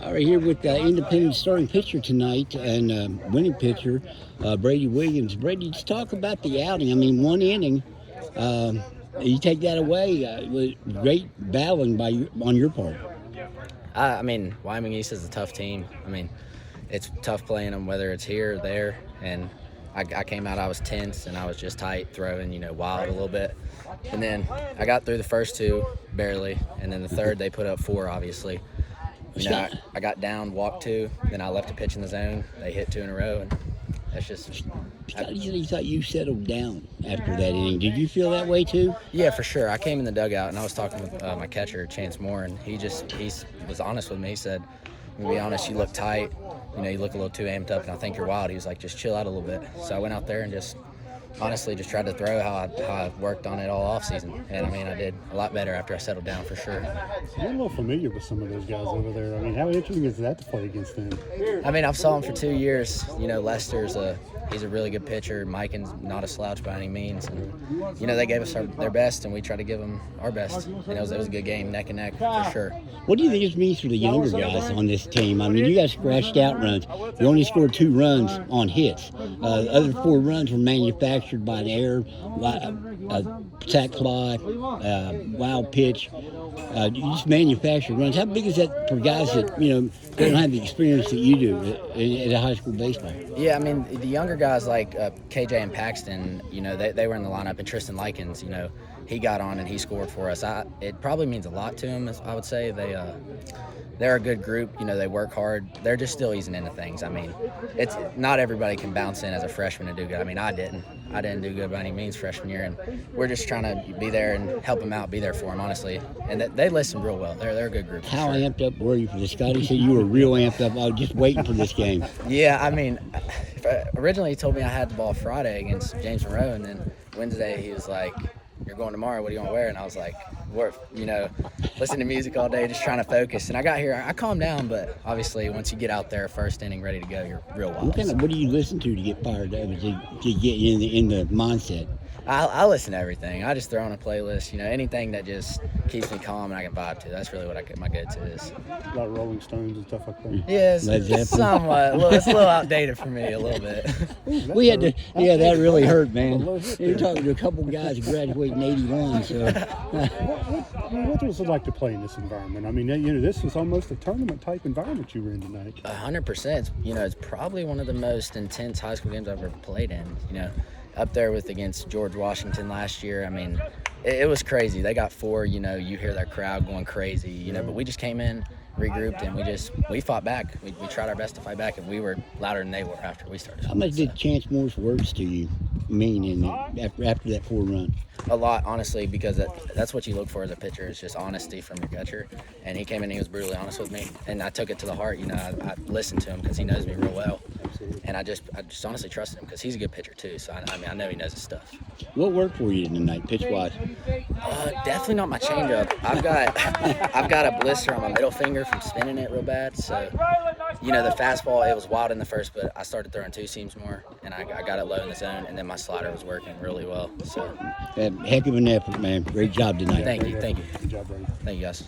All right, here with independent starting pitcher tonight and winning pitcher, Brady Williams. Brady, just talk about the outing. I mean, one inning, you take that away. It was great battling on your part. I mean, Wyoming East is a tough team. I mean, it's tough playing them, whether it's here or there. And I came out, I was tense, and I was just tight, throwing, wild a little bit. And then I got through the first two, barely. And then the third, they put up 4, obviously. I got down, walked 2, then I left a pitch in the zone. They hit 2 in a row, and that's just. You thought you settled down after that inning. Did you feel that way too? Yeah, for sure. I came in the dugout and I was talking with my catcher, Chance Moore, and he was honest with me. He said, "To be honest, you look tight. You look a little too amped up, and I think you're wild." He was like, "Just chill out a little bit." So I went out there and just tried to throw how I worked on it all off season. And I mean, I did a lot better after I settled down for sure. You're a little familiar with some of those guys over there. I mean, how interesting is that to play against them? I mean, I've saw him for 2 years. Lester's he's a really good pitcher. Miken's not a slouch by any means. And, they gave us their best, and we tried to give them our best. And it was a good game, neck and neck, for sure. What do you think this means for the younger guys on this team? I mean, you guys scratched out runs. You only scored 2 runs on hits. The other 4 runs were manufactured by an error, a sac fly, wild pitch. You just manufacture runs. How big is that for guys that, don't have the experience that you do at a high school baseball? Yeah, I mean, the younger guys like KJ and Paxton, they were in the lineup, and Tristan Likens, he got on and he scored for us. It probably means a lot to him, I would say. They're a good group. They work hard. They're just still easing into things. I mean, it's not everybody can bounce in as a freshman and do good. I mean, I didn't do good by any means freshman year, and we're just trying to be there and help them out, be there for them, honestly. And they listen real well. They're a good group. How amped up were you for this? Scotty said you were real amped up. I was just waiting for this game. Yeah, I mean, originally he told me I had the ball Friday against James Monroe, and then Wednesday he was like, "You're going tomorrow. What do you want to wear?" And I was like, listen to music all day, just trying to focus. And I got here, I calmed down, but obviously once you get out there, first inning, ready to go, you're real wild. What do you listen to get fired up, to get you in the mindset? I listen to everything. I just throw on a playlist, anything that just keeps me calm and I can vibe to. That's really what my go-to is. Like Rolling Stones and stuff like that? Yeah, it's somewhat. It's a little outdated for me, a little bit. We had to, that really hurt, man. You're talking to a couple guys who graduated in 81, so. What was it like to play in this environment? I mean, this was almost a tournament-type environment you were in tonight. 100%. It's probably one of the most intense high school games I've ever played in, up there against George Washington last year. I mean, it was crazy. They got 4, you hear that crowd going crazy, but we just came in, regrouped, and we fought back. We tried our best to fight back, and we were louder than they were after we started. How much did Chance Moore's words to you mean after that 4 run? A lot, honestly, because that's what you look for as a pitcher, is just honesty from your catcher. And he came in and he was brutally honest with me, and I took it to the heart. I listened to him because he knows me real well. And I just honestly trusted him because he's a good pitcher too. So I know he knows his stuff. What worked for you tonight, pitch-wise? Definitely not my changeup. I've got a blister on my middle finger from spinning it real bad. So the fastball, it was wild in the first, but I started throwing 2 seams more, and I got it low in the zone, and then my slider was working really well. So heck of an effort, man. Great job tonight. Thank you. Good job, Brady. Thank you, guys.